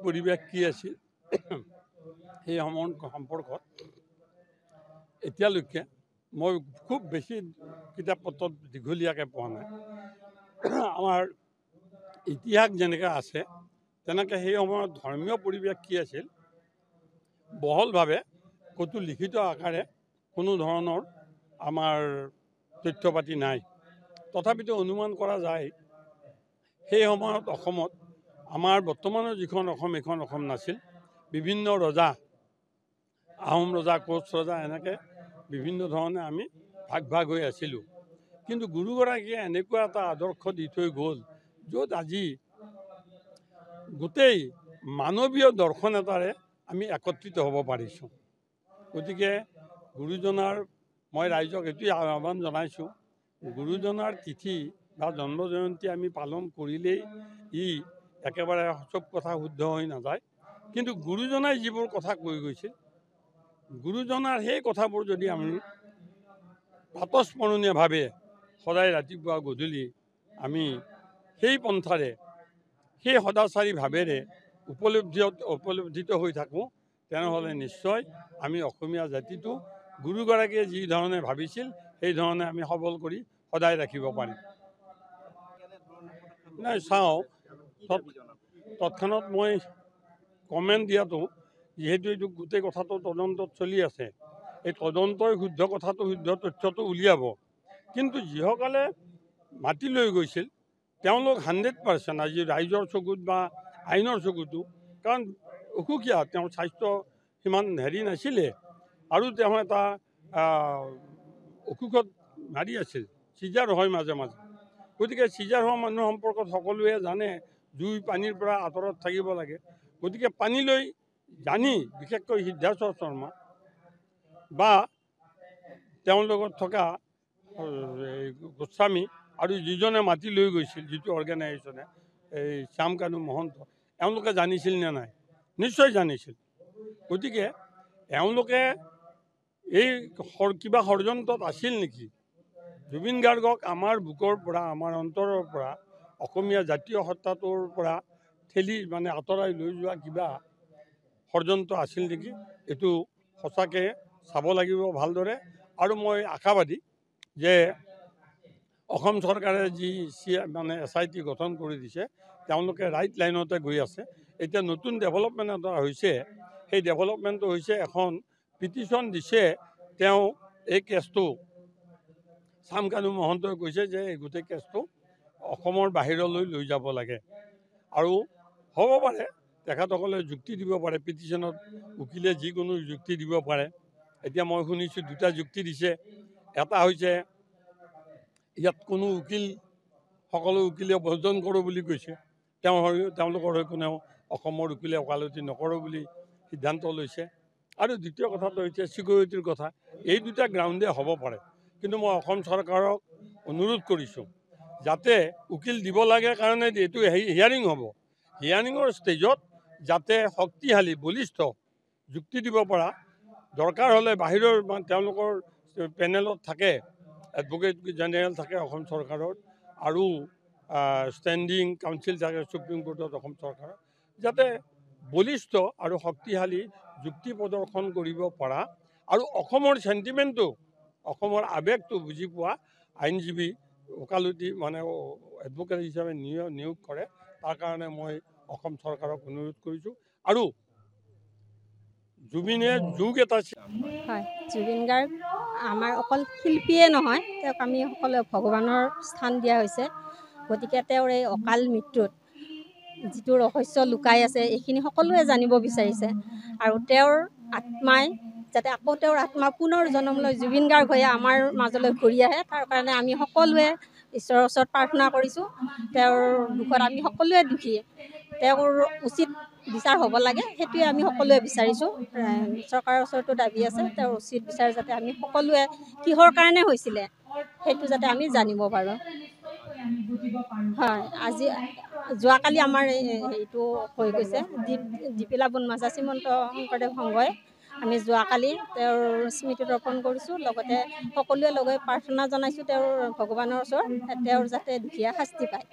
পৰিৱেশ কি আছিল সেই সম্পৰ্কত এতিয়ালৈকে মই খুব বেছি কিতাপ পত্ৰত দীঘলীয়াকৈ পোৱা নাই। আমাৰ ইতিহাস যেনেকৈ আছে তেনেকৈ সেই সময়ত ধৰ্মীয় পৰিৱেশ কি আছিল বহলভাৱে ক'তো লিখিত আকাৰে কোনো ধৰণৰ আমাৰ তথ্য পাতি নাই। তথাপিতো অনুমান কৰা যায় সেই সময়ত অসমত আমাৰ বৰ্তমানৰ যিখন অসম এইখন অসম নাছিল। বিভিন্ন ৰজা, আহোম ৰজা, কোচ ৰজা, এনেকৈ বিভিন্ন ধৰণে আমি ভাগ ভাগ হৈ আছিলোঁ। কিন্তু গুৰুগৰাকীয়ে এনেকুৱা এটা আদৰ্শ দি থৈ গ'ল য'ত আজি গোটেই মানৱীয় দৰ্শন এটাৰে আমি একত্ৰিত হ'ব পাৰিছোঁ। গতিকে গুৰুজনাৰ মই ৰাইজক এইটোৱে আহ্বান জনাইছোঁ, গুৰুজনাৰ তিথি বা জন্ম জয়ন্তী আমি পালন কৰিলেই ই একেবাৰে চব কথা শুদ্ধ হৈ নাযায়। কিন্তু গুৰুজনাই যিবোৰ কথা কৈ গৈছিল, গুৰুজনাৰ সেই কথাবোৰ যদি আমি প্ৰাতঃস্মৰণীয়ভাৱে সদায় ৰাতিপুৱা গধূলি আমি সেই পন্থাৰে সেই সদাচাৰী ভাৱেৰে উপলব্ধিত হৈ থাকোঁ, তেনেহ'লে নিশ্চয় আমি অসমীয়া জাতিটো গুৰুগৰাকীয়ে যি ধৰণে ভাবিছিল সেই ধৰণে আমি সবল কৰি সদায় ৰাখিব পাৰিম। নাই চাওঁ, তৎক্ষণাত মই কমেণ্ট দিয়াটো যিহেতু এইটো গোটেই কথাটো তদন্তত চলি আছে, এই তদন্তই শুদ্ধ কথাটো শুদ্ধ তথ্যটো উলিয়াব। কিন্তু যিসকলে মাতি লৈ গৈছিল তেওঁলোক 100% আজি ৰাইজৰ চকুত বা আইনৰ চকুতো, কাৰণ অসুখীয়া, তেওঁৰ স্বাস্থ্য সিমান হেৰি নাছিলে আৰু তেওঁ এটা অসুখত মাৰি আছিল, চিজাৰ হয় মাজে মাজে। গতিকে চিজাৰ হোৱা মানুহ সম্পৰ্কত সকলোৱে জানে জুই পানীৰ পৰা আঁতৰত থাকিব লাগে। গতিকে পানীলৈ জানি বিশেষকৈ সিদ্ধাৰ্থ শৰ্মা বা তেওঁৰ লগত থকা গোস্বামী আৰু যিজনে মাতি লৈ গৈছিল, যিটো অৰ্গেনাইজেশ্যনে এই শ্যামকানু মহন্ত, এওঁলোকে জানিছিল নে নাই? নিশ্চয় জানিছিল। গতিকে এওঁলোকে এই কিবা ষড়যন্ত্ৰত আছিল নেকি? জুবিন গাৰ্গক আমাৰ বুকৰ পৰা, আমাৰ অন্তৰৰ পৰা, অসমীয়া জাতীয় সত্তাটোৰ পৰা ঠেলি আঁতৰাই লৈ যোৱা কিবা ষড়যন্ত্ৰ আছিল নেকি? এইটো সঁচাকৈ চাব লাগিব ভালদৰে। আৰু মই আশাবাদী যে অসম চৰকাৰে যি SIT গঠন কৰি দিছে তেওঁলোকে ৰাইট লাইনতে গৈ আছে। এতিয়া নতুন ডেভেলপমেণ্ট এটা হৈছে, সেই ডেভেলপমেণ্টটো হৈছে এখন পিটিশ্যন দিছে তেওঁ এই কেছটো, শ্যামকানু মহন্তই কৈছে যে এই গোটেই কেছটো অসমৰ বাহিৰলৈ লৈ যাব লাগে। আৰু হ'ব পাৰে তেখেতসকলে যুক্তি দিব পাৰে, পিটিশ্যনত উকিলে যিকোনো যুক্তি দিব পাৰে। এতিয়া মই শুনিছোঁ দুটা যুক্তি দিছে। এটা হৈছে ইয়াত কোনো সকলো উকিলে বৰ্জন কৰোঁ বুলি কৈছে, তেওঁলোকৰ হৈ কোনেও অসমৰ উকিলে ওকালতি নকৰোঁ বুলি সিদ্ধান্ত লৈছে। আৰু দ্বিতীয় কথাটো হৈছে ছিকিউৰিটিৰ কথা। এই দুটা গ্ৰাউণ্ডে হ'ব পাৰে। কিন্তু মই অসম চৰকাৰক অনুৰোধ কৰিছোঁ যাতে উকিল দিব লাগে কাৰণে এইটো হিয়াৰিং হ'ব, হিয়াৰিঙৰ ষ্টেজত যাতে শক্তিশালী বলিষ্ঠ যুক্তি দিব পৰা, দৰকাৰ হ'লে বাহিৰৰ তেওঁলোকৰ পেনেলত থাকে, এডভোকেট জেনেৰেল থাকে অসম চৰকাৰৰ, আৰু ষ্টেণ্ডিং কাউঞ্চিল থাকে সুপ্ৰিম কোৰ্টত অসম চৰকাৰৰ, যাতে বলিষ্ঠ আৰু শক্তিশালী যুক্তি প্ৰদৰ্শন কৰিব পৰা আৰু অসমৰ চেণ্টিমেণ্টটো, অসমৰ আৱেগটো বুজি পোৱা আইনজীৱী, ওকালতি এডভোকেট হিচাপে নিয়োগ কৰে। তাৰ কাৰণে মই অসম চৰকাৰক অনুৰোধ কৰিছোঁ। আৰু জুবিনে যুগ এটা হয়, জুবিন গাৰ্গ আমাৰ অকল শিল্পীয়ে নহয়, তেওঁক আমি সকলোৱে ভগৱানৰ স্থান দিয়া হৈছে। গতিকে তেওঁৰ এই অকাল মৃত্যুত যিটো ৰহস্য লুকাই আছে এইখিনি সকলোৱে জানিব বিচাৰিছে। আৰু তেওঁৰ আত্মাই যাতে আকৌ তেওঁৰ আত্মা পুনৰ জন্ম লৈ জুবিন গাৰ্গ হৈয়ে আমাৰ মাজলৈ ঘূৰি আহে, তাৰ কাৰণে আমি সকলোৱে ঈশ্বৰৰ ওচৰত প্ৰাৰ্থনা কৰিছোঁ। তেওঁৰ দুখত আমি সকলোৱে দুখী, তেওঁৰ উচিত বিচাৰ হ'ব লাগে, সেইটোৱে আমি সকলোৱে বিচাৰিছোঁ। চৰকাৰৰ ওচৰতো দাবী আছে, তেওঁৰ উচিত বিচাৰ যাতে আমি সকলোৱে কিহৰ কাৰণে হৈছিলে সেইটো যাতে আমি জানিব পাৰোঁ। হয়, যোৱাকালি আমাৰ হেৰিটো হৈ গৈছে, দীপিলা বনমাছা শ্ৰীমন্ত শংকৰদেৱ সংঘই আমি যোৱাকালি তেওঁৰ স্মৃতি তৰ্পণ কৰিছোঁ। লগতে সকলোৱে লগে প্ৰাৰ্থনা জনাইছোঁ তেওঁৰ ভগৱানৰ ওচৰত, তেওঁৰ যাতে দুখীয়া শাস্তি পায়।